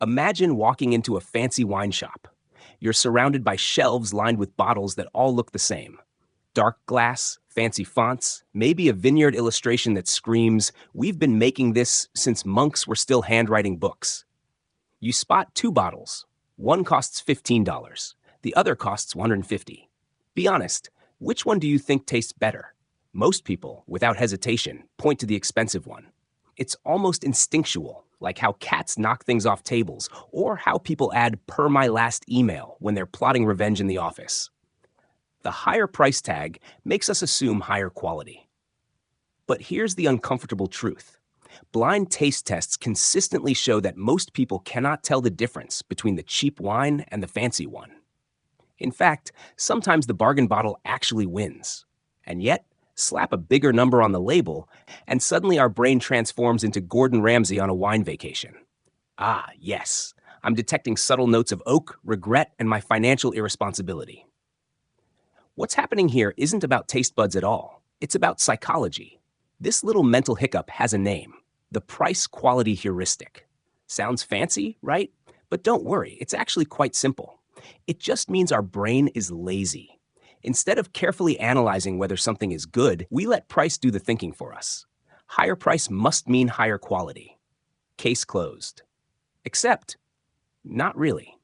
Imagine walking into a fancy wine shop. You're surrounded by shelves lined with bottles that all look the same. Dark glass, fancy fonts, maybe a vineyard illustration that screams, "We've been making this since monks were still handwriting books." You spot two bottles. One costs $15. The other costs $150. Be honest, which one do you think tastes better? Most people, without hesitation, point to the expensive one. It's almost instinctual, like how cats knock things off tables, or how people add "per my last email" when they're plotting revenge in the office. The higher price tag makes us assume higher quality. But here's the uncomfortable truth. Blind taste tests consistently show that most people cannot tell the difference between the cheap wine and the fancy one. In fact, sometimes the bargain bottle actually wins. And yet, slap a bigger number on the label, and suddenly our brain transforms into Gordon Ramsay on a wine vacation. Ah, yes, I'm detecting subtle notes of oak, regret, and my financial irresponsibility. What's happening here isn't about taste buds at all. It's about psychology. This little mental hiccup has a name: the price-quality heuristic. Sounds fancy, right? But don't worry, it's actually quite simple. It just means our brain is lazy. Instead of carefully analyzing whether something is good, we let price do the thinking for us. Higher price must mean higher quality. Case closed. Except, not really.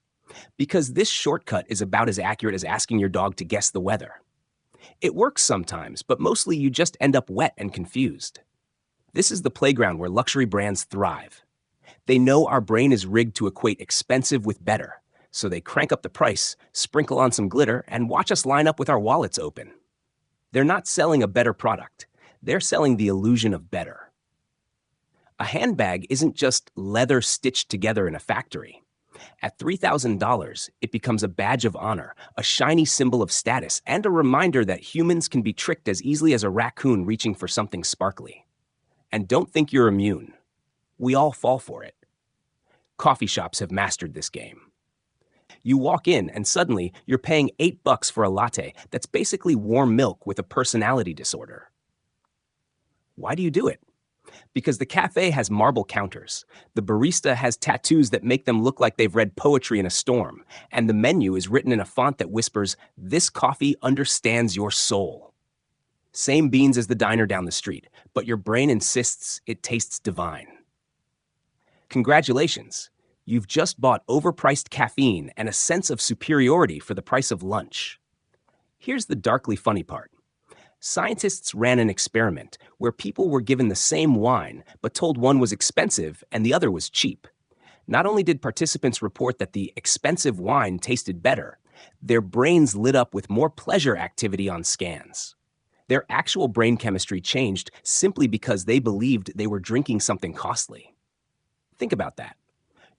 Because this shortcut is about as accurate as asking your dog to guess the weather. It works sometimes, but mostly you just end up wet and confused. This is the playground where luxury brands thrive. They know our brain is rigged to equate expensive with better, so they crank up the price, sprinkle on some glitter, and watch us line up with our wallets open. They're not selling a better product. They're selling the illusion of better. A handbag isn't just leather stitched together in a factory. At $3,000, it becomes a badge of honor, a shiny symbol of status, and a reminder that humans can be tricked as easily as a raccoon reaching for something sparkly. And don't think you're immune. We all fall for it. Coffee shops have mastered this game. You walk in and suddenly you're paying $8 for a latte that's basically warm milk with a personality disorder. Why do you do it? Because the cafe has marble counters, the barista has tattoos that make them look like they've read poetry in a storm, and the menu is written in a font that whispers, "This coffee understands your soul." Same beans as the diner down the street, but your brain insists it tastes divine. Congratulations, you've just bought overpriced caffeine and a sense of superiority for the price of lunch. Here's the darkly funny part. Scientists ran an experiment where people were given the same wine but told one was expensive and the other was cheap. Not only did participants report that the expensive wine tasted better, their brains lit up with more pleasure activity on scans. Their actual brain chemistry changed simply because they believed they were drinking something costly. Think about that.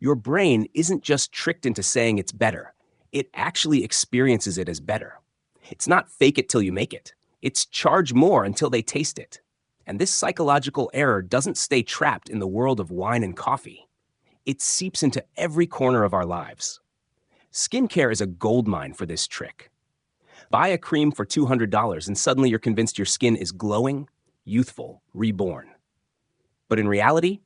Your brain isn't just tricked into saying it's better. It actually experiences it as better. It's not fake it till you make it. It's charge more until they taste it. And this psychological error doesn't stay trapped in the world of wine and coffee. It seeps into every corner of our lives. Skincare is a goldmine for this trick. Buy a cream for $200 and suddenly you're convinced your skin is glowing, youthful, reborn. But in reality,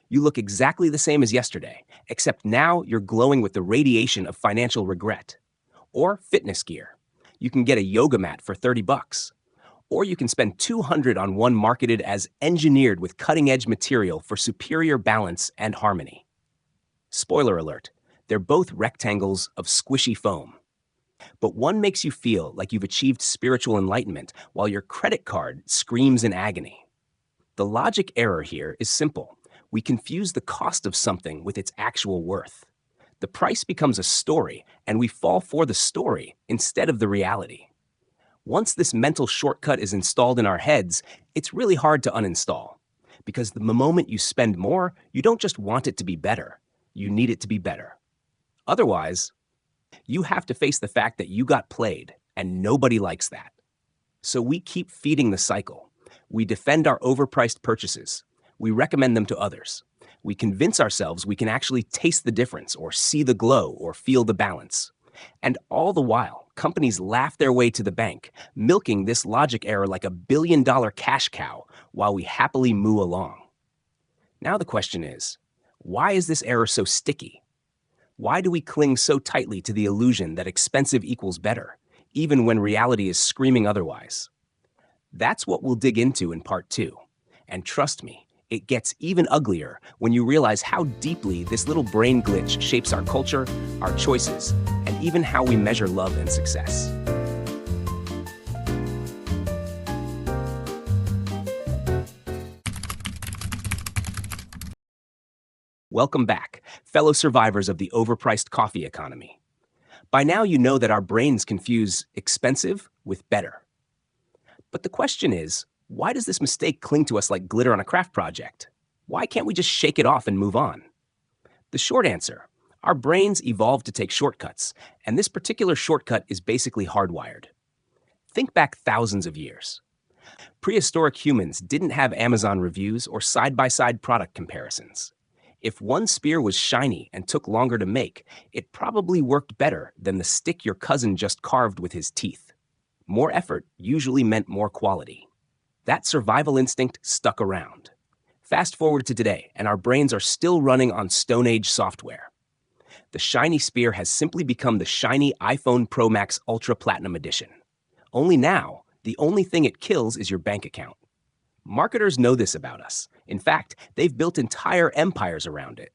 you look exactly the same as yesterday, except now you're glowing with the radiation of financial regret. Or fitness gear. You can get a yoga mat for $30. Or you can spend $200 on one marketed as engineered with cutting-edge material for superior balance and harmony. Spoiler alert, they're both rectangles of squishy foam. But one makes you feel like you've achieved spiritual enlightenment while your credit card screams in agony. The logic error here is simple. We confuse the cost of something with its actual worth. The price becomes a story, and we fall for the story instead of the reality. Once this mental shortcut is installed in our heads, it's really hard to uninstall. Because the moment you spend more, you don't just want it to be better. You need it to be better. Otherwise, you have to face the fact that you got played, and nobody likes that. So we keep feeding the cycle. We defend our overpriced purchases. We recommend them to others. We convince ourselves we can actually taste the difference, or see the glow, or feel the balance. And all the while, companies laugh their way to the bank, milking this logic error like a billion-dollar cash cow while we happily moo along. Now the question is, why is this error so sticky? Why do we cling so tightly to the illusion that expensive equals better, even when reality is screaming otherwise? That's what we'll dig into in part 2. And trust me, it gets even uglier when you realize how deeply this little brain glitch shapes our culture, our choices, and even how we measure love and success. Welcome back, fellow survivors of the overpriced coffee economy. By now you know that our brains confuse expensive with better. But the question is, why does this mistake cling to us like glitter on a craft project? Why can't we just shake it off and move on? The short answer, our brains evolved to take shortcuts, and this particular shortcut is basically hardwired. Think back thousands of years. Prehistoric humans didn't have Amazon reviews or side-by-side product comparisons. If one spear was shiny and took longer to make, it probably worked better than the stick your cousin just carved with his teeth. More effort usually meant more quality. That survival instinct stuck around. Fast forward to today, and our brains are still running on Stone Age software. The shiny spear has simply become the shiny iPhone Pro Max Ultra Platinum Edition. Only now, the only thing it kills is your bank account. Marketers know this about us. In fact, they've built entire empires around it.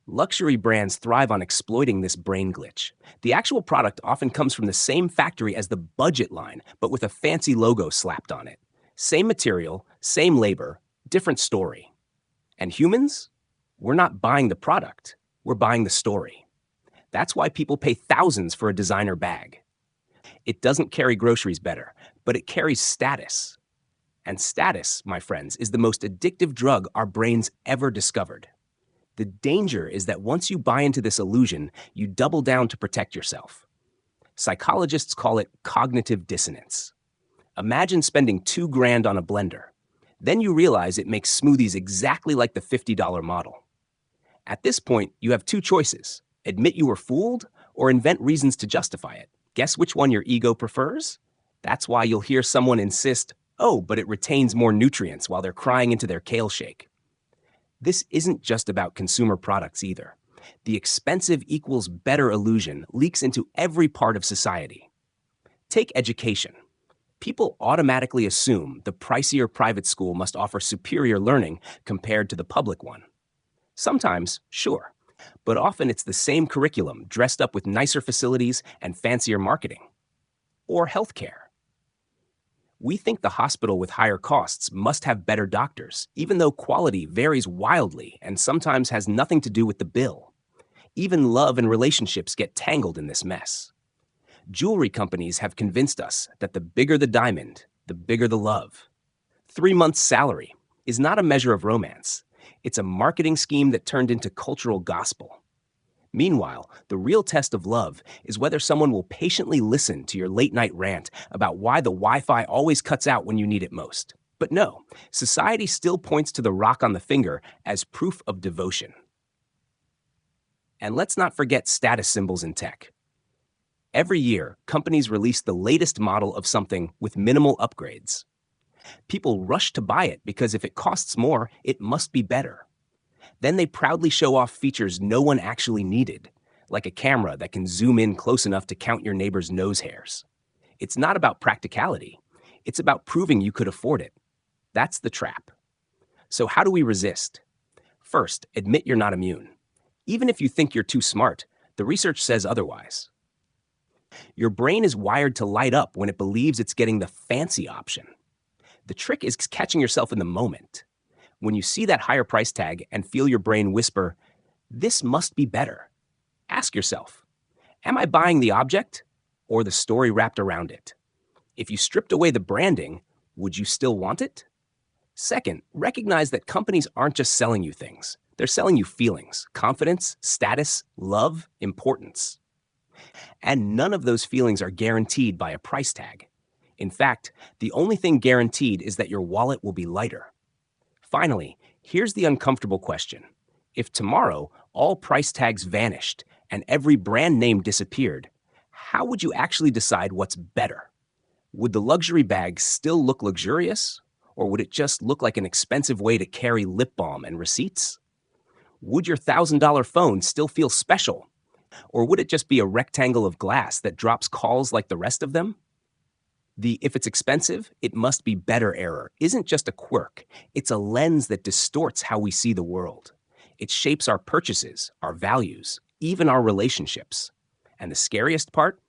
Luxury brands thrive on exploiting this brain glitch. The actual product often comes from the same factory as the budget line, but with a fancy logo slapped on it. Same material, same labor, different story. And humans? We're not buying the product, we're buying the story. That's why people pay thousands for a designer bag. It doesn't carry groceries better, but it carries status. And status, my friends, is the most addictive drug our brains ever discovered. The danger is that once you buy into this illusion, you double down to protect yourself. Psychologists call it cognitive dissonance. Imagine spending $2,000 on a blender. Then you realize it makes smoothies exactly like the $50 model. At this point, you have two choices: admit you were fooled or invent reasons to justify it. Guess which one your ego prefers? That's why you'll hear someone insist, "Oh, but it retains more nutrients," while they're crying into their kale shake. This isn't just about consumer products either. The expensive equals better illusion leaks into every part of society. Take education. People automatically assume the pricier private school must offer superior learning compared to the public one. Sometimes, sure, but often it's the same curriculum dressed up with nicer facilities and fancier marketing. Or healthcare. We think the hospital with higher costs must have better doctors, even though quality varies wildly and sometimes has nothing to do with the bill. Even love and relationships get tangled in this mess. Jewelry companies have convinced us that the bigger the diamond, the bigger the love. 3 months' salary is not a measure of romance. It's a marketing scheme that turned into cultural gospel. Meanwhile, the real test of love is whether someone will patiently listen to your late-night rant about why the Wi-Fi always cuts out when you need it most. But no, society still points to the rock on the finger as proof of devotion. And let's not forget status symbols in tech. Every year, companies release the latest model of something with minimal upgrades. People rush to buy it because if it costs more, it must be better. Then they proudly show off features no one actually needed, like a camera that can zoom in close enough to count your neighbor's nose hairs. It's not about practicality. It's about proving you could afford it. That's the trap. So how do we resist? First, admit you're not immune. Even if you think you're too smart, the research says otherwise. Your brain is wired to light up when it believes it's getting the fancy option. The trick is catching yourself in the moment. When you see that higher price tag and feel your brain whisper, "This must be better," ask yourself, am I buying the object or the story wrapped around it? If you stripped away the branding, would you still want it? Second, recognize that companies aren't just selling you things. They're selling you feelings, confidence, status, love, importance. And none of those feelings are guaranteed by a price tag. In fact, the only thing guaranteed is that your wallet will be lighter. Finally, here's the uncomfortable question. If tomorrow all price tags vanished and every brand name disappeared, how would you actually decide what's better? Would the luxury bag still look luxurious, or would it just look like an expensive way to carry lip balm and receipts? Would your $1,000 phone still feel special, Or would it just be a rectangle of glass that drops calls like the rest of them? The "if it's expensive, it must be better" error isn't just a quirk, it's a lens that distorts how we see the world. It shapes our purchases, our values, even our relationships. And the scariest part?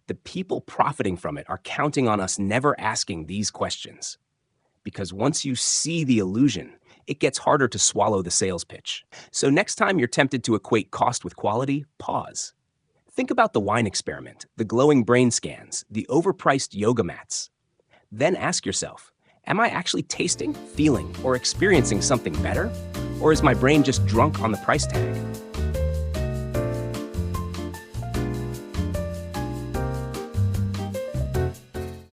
The people profiting from it are counting on us never asking these questions. Because once you see the illusion, it gets harder to swallow the sales pitch. So next time you're tempted to equate cost with quality, pause. Think about the wine experiment, the glowing brain scans, the overpriced yoga mats. Then ask yourself, am I actually tasting, feeling, or experiencing something better? Or is my brain just drunk on the price tag?